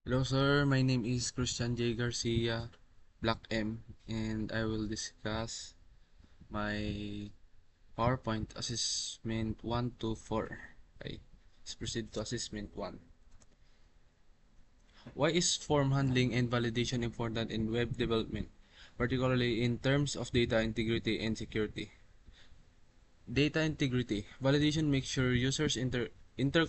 Hello sir, my name is Christian J. Garcia, Black M, and I will discuss my PowerPoint Assessment 1 to 4. Okay, let's proceed to Assessment 1. Why is form handling and validation important in web development, particularly in terms of data integrity and security? Data integrity. Validation makes sure users enter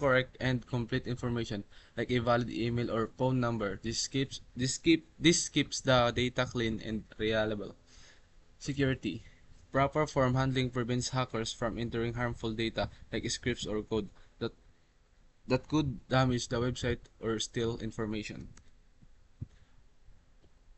correct and complete information, like a valid email or phone number. This keeps the data clean and reliable. Security. Proper form handling prevents hackers from entering harmful data like scripts or code that that could damage the website or steal information.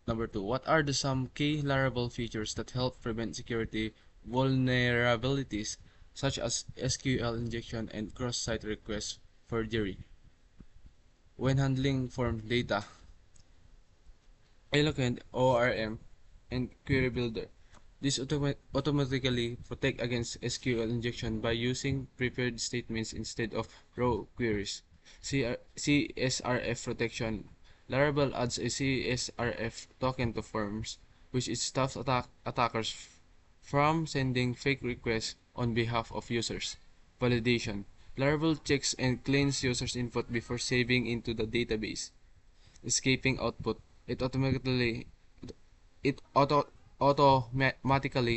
Number 2. What are the some key Laravel features that help prevent security vulnerabilities such as SQL injection and cross-site request forgery? When handling form data, Eloquent ORM and Query Builder. This automatically protect against SQL injection by using prepared statements instead of raw queries. CSRF protection. Laravel adds a CSRF token to forms, which it stops attackers from sending fake requests on behalf of users. Validation. Laravel checks and cleans users' input before saving into the database. Escaping output. It automatically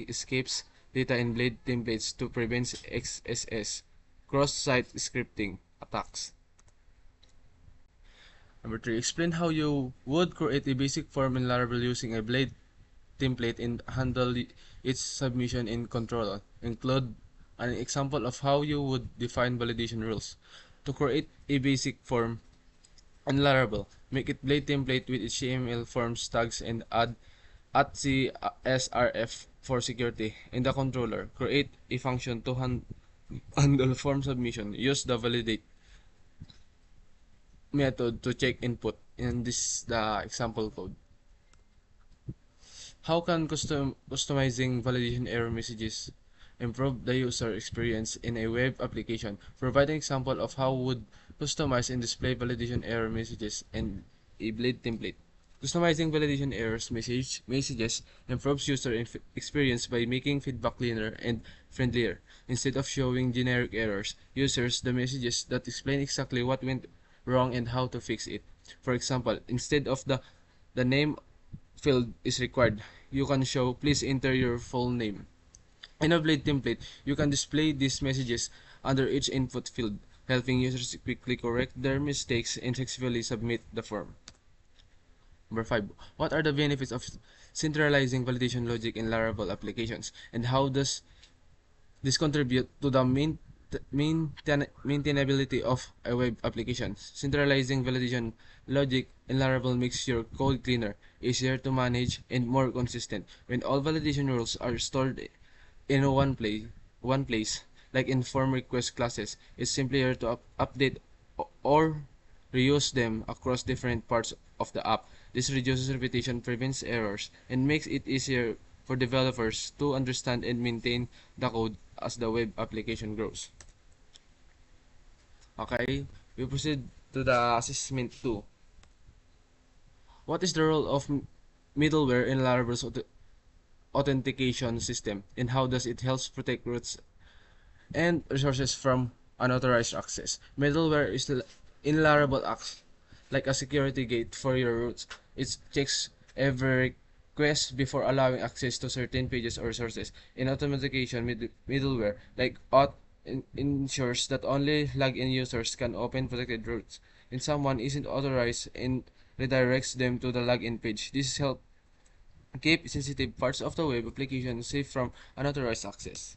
escapes data in Blade templates to prevent XSS cross-site scripting attacks. Number 3. Explain how you would create a basic form in Laravel using a Blade template and handle its submission in control. Include an example of how you would define validation rules. To create a basic form in Laravel, make it Blade template with HTML forms tags and add @CSRF for security. In the controller, create a function to handle form submission. Use the validate method to check input. And this is the example code. How can customizing validation error messages improve the user experience in a web application? Provide an example of how would customize and display validation error messages in a Blade template. Customizing validation errors messages improves user experience by making feedback cleaner and friendlier. Instead of showing generic errors, users the messages that explain exactly what went wrong and how to fix it. For example, instead of the name field is required, you can show please enter your full name. In a Blade template, you can display these messages under each input field, helping users quickly correct their mistakes and successfully submit the form. Number 5. What are the benefits of centralizing validation logic in Laravel applications, and how does this contribute to the maintainability of a web application? Centralizing validation logic in Laravel makes your code cleaner, easier to manage, and more consistent. When all validation rules are stored in one place, like in form request classes, it's simpler to update or reuse them across different parts of the app. This reduces repetition, prevents errors, and makes it easier for developers to understand and maintain the code as the web application grows. Okay, we proceed to the assessment 2. What is the role of middleware in Laravel's authentication system, and how does it help protect roots and resources from unauthorized access? Middleware is in Laravel acts like a security gate for your roots. It checks every request before allowing access to certain pages or sources. In authentication middleware like auth ensures that only login users can open protected routes, and someone isn't authorized and redirects them to the login page. This helps keep sensitive parts of the web application safe from unauthorized access.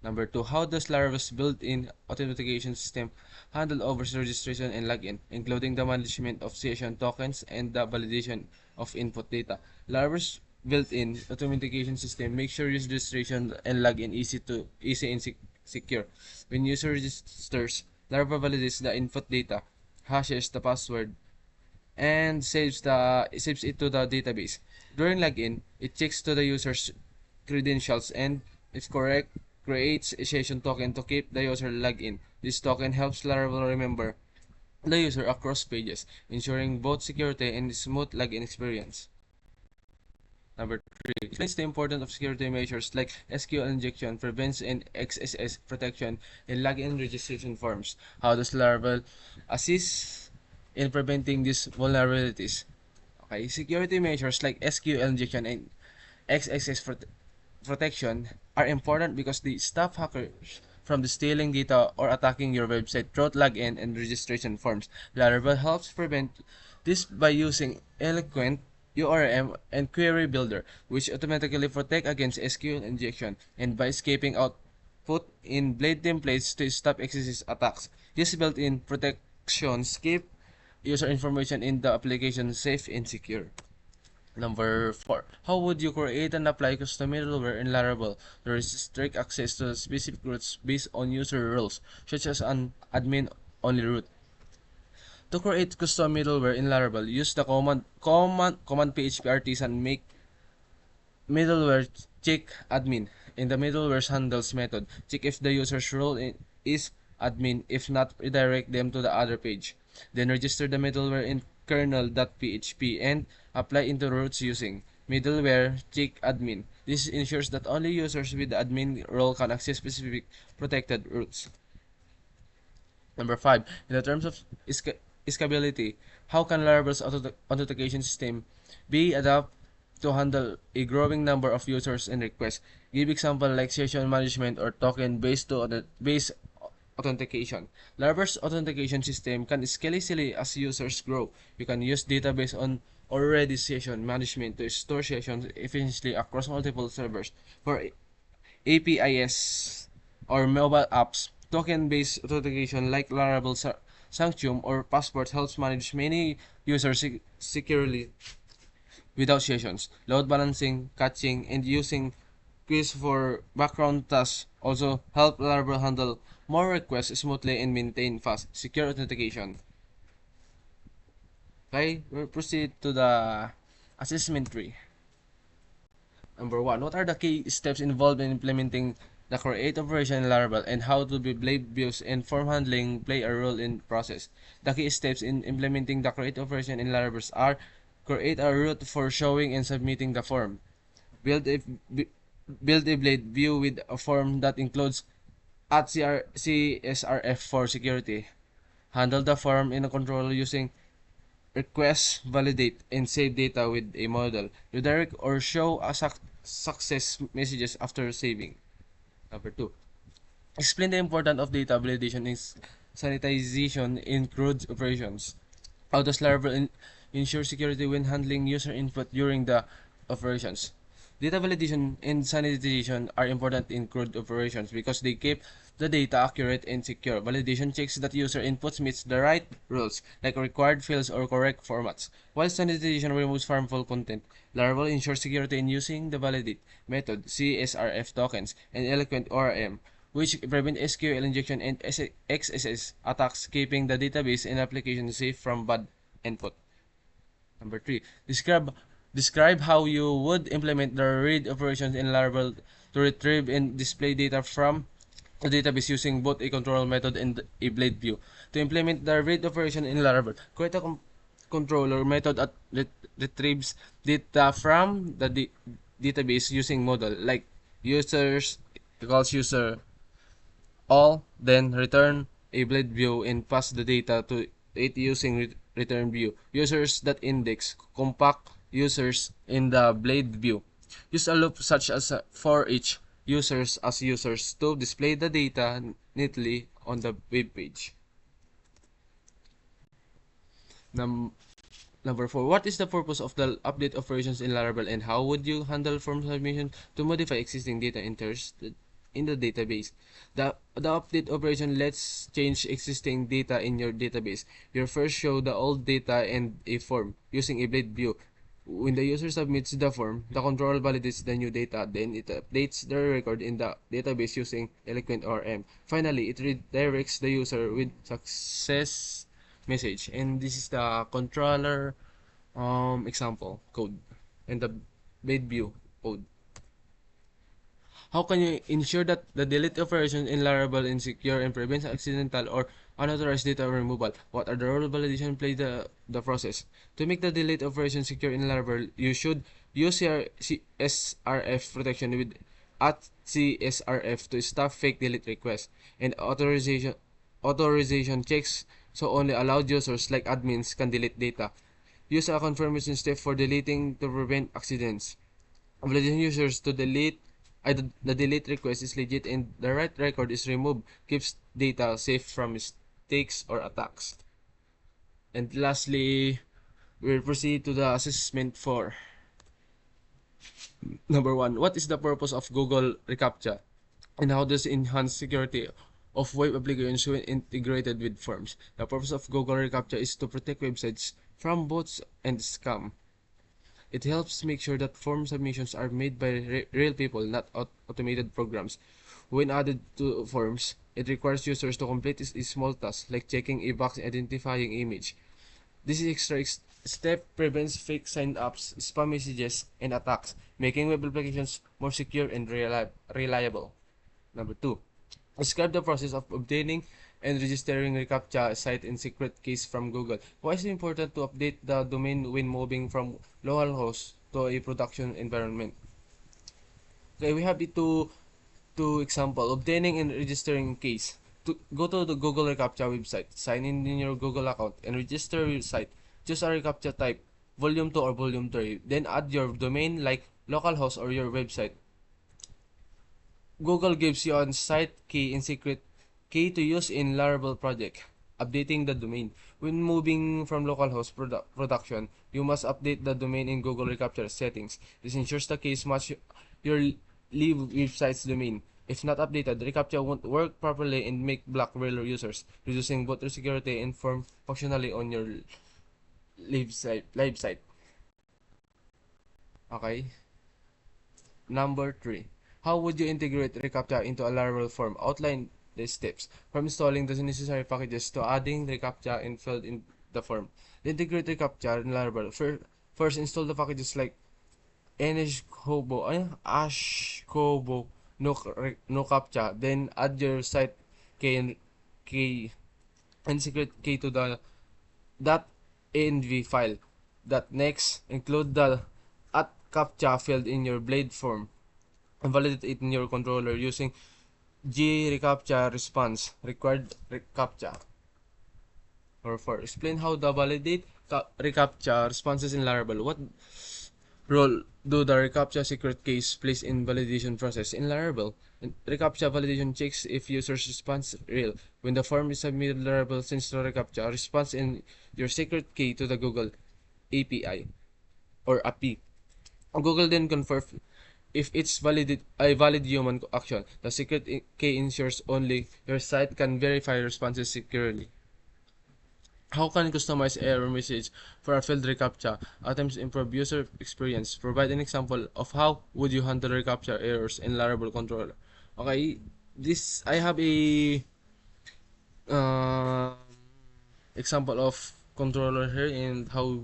Number 2, how does Laravel's built-in authentication system handle overseas registration and login, including the management of session tokens and the validation of input data? Laravel's built-in authentication system makes sure user registration and login easy and secure. When user registers, Laravel validates the input data, hashes the password, and saves it to the database. During login, it checks to the user's credentials and, if correct, creates a session token to keep the user logged in. This token helps Laravel remember the user across pages, ensuring both security and smooth login experience. Number 3. Explains the importance of security measures like SQL injection, prevents and XSS protection in login registration forms. How does Laravel assist in preventing these vulnerabilities? Okay, security measures like SQL injection and XSS protection are important because they stop hackers from stealing data or attacking your website through login and registration forms. Laravel helps prevent this by using eloquent URM and query builder, which automatically protect against SQL injection, and by escaping output in blade templates to stop XSS attacks. These built-in protections keep user information in the application safe and secure. Number 4. How would you create and apply custom middleware in Laravel to restrict access to specific routes based on user roles, such as an admin-only route? To create custom middleware in Laravel, use the command PHP artisan make middleware check admin. In the middleware's handles method, check if the user's role is admin. If not, redirect them to the other page. Then register the middleware in kernel.php and apply into routes using middleware check admin. This ensures that only users with the admin role can access specific protected routes. Number 5. In the terms of scalability, how can Laravel's authentication system be adapted to handle a growing number of users and requests? Give example like session management or token-based authentication. Laravel's authentication system can scale easily as users grow. You can use database on already session management to store sessions efficiently across multiple servers. For APIs or mobile apps, token-based authentication like Laravel Sanctum or Passport helps manage many users securely without sessions. Load balancing, caching, and using queues for background tasks also help Laravel handle more requests smoothly and maintain fast, secure authentication. Okay, we'll proceed to the assessment tree. Number 1. What are the key steps involved in implementing the create operation in Laravel, and how do the blade views and form handling play a role in process? The key steps in implementing the create operation in Laravel are: create a route for showing and submitting the form, build a build a blade view with a form that includes @CSRF for security, handle the form in a controller using request, validate, and save data with a model, redirect or show a success messages after saving. Number 2. Explain the importance of data validation and sanitization in CRUD operations. How does Laravel ensure security when handling user input during the operations? Data validation and sanitization are important in CRUD operations because they keep the data accurate and secure. Validation checks that user inputs meets the right rules, like required fields or correct formats, while sanitization removes harmful content. Laravel ensures security in using the validate method, CSRF tokens, and eloquent ORM, which prevent SQL injection and XSS attacks, keeping the database and application safe from bad input. Number 3. Describe how you would implement the read operations in Laravel to retrieve and display data from the database using both a control method and a blade view. To implement the read operation in Laravel, create a controller method that retrieves data from the database using model like users equals user all, then return a blade view and pass the data to it using return view. Users that index compact users in the blade view. Use a loop such as for each users as users to display the data neatly on the web page. Number 4. What is the purpose of the update operations in Laravel, and how would you handle form submission to modify existing data enters in the database? The update operation lets change existing data in your database. You first show the old data and a form using a blade view. When the user submits the form, the controller validates the new data, then it updates the record in the database using Eloquent ORM. Finally, it redirects the user with success message. And this is the controller example code and the blade view code. How can you ensure that the delete operation is reliable and secure and prevents accidental or unauthorized data removal? What are the role of validation play the process? To make the delete operation secure and reliable, you should use your SRF protection with at CSRF to stop fake delete requests and authorization checks, so only allowed users like admins can delete data. Use a confirmation step for deleting to prevent accidents. Validation users to delete the delete request is legit and the right record is removed, keeps data safe from mistakes or attacks. And lastly, we'll proceed to the assessment for number 1. What is the purpose of Google reCAPTCHA and how does it enhance security of web applications when integrated with forms? The purpose of Google reCAPTCHA is to protect websites from bots and scam. It helps make sure that form submissions are made by real people, not automated programs. When added to forms, it requires users to complete a small task like checking a box identifying image. This extra step prevents fake sign-ups, spam messages, and attacks, making web applications more secure and reliable. Number 2. Describe the process of obtaining and registering reCAPTCHA site in secret keys from Google. Why is it important to update the domain when moving from localhost to a production environment? Okay, we have it two example. Obtaining and registering keys. To go to the Google reCAPTCHA website, sign in your Google account, and register your site. Choose a reCAPTCHA type, volume 2 or volume 3. Then add your domain like localhost or your website. Google gives you a site key and secret key to use in Laravel project. Updating the domain. When moving from localhost production, you must update the domain in Google reCAPTCHA settings. This ensures the keys match your live website's domain. If not updated, reCAPTCHA won't work properly and make block real users, reducing both security and form functionally on your live site. Okay. Number 3. How would you integrate reCAPTCHA into a Laravel form? Outline the steps from installing the necessary packages to adding reCAPTCHA and filled in the form. Integrate reCAPTCHA in Laravel. First, install the packages like Ashkobo, no captcha. Then add your site key and secret key to the .env file. Next, include the @captcha field in your blade form and validate it in your controller using gReCAPTCHA response required reCAPTCHA. Or 4. Explain how to validate reCAPTCHA responses in Laravel. What role do the reCAPTCHA secret keys plays in validation process in Laravel? reCAPTCHA validation checks if user's response real. When the form is submitted, Laravel sends the reCAPTCHA response and your secret key to the Google API or API. Google then confirms if it's a valid human action. The secret key ensures only your site can verify responses securely. How can you customize error message for a field reCAPTCHA? Items improve user experience. Provide an example of how would you handle reCAPTCHA errors in Laravel controller. Okay, this I have a uh, example of controller here and how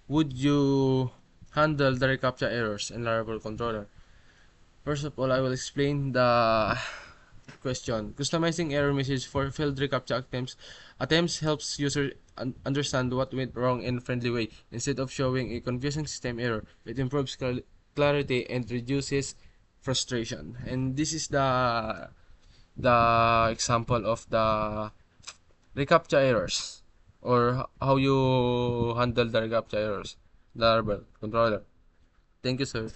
would you handle the reCAPTCHA errors in Laravel controller. First of all, I will explain the question. Customizing error message for field reCAPTCHA attempts helps user understand what went wrong in a friendly way. Instead of showing a confusing system error, it improves clarity and reduces frustration. And this is the example of the reCAPTCHA errors or how you handle the reCAPTCHA errors. Laravel controller. Thank you, sir.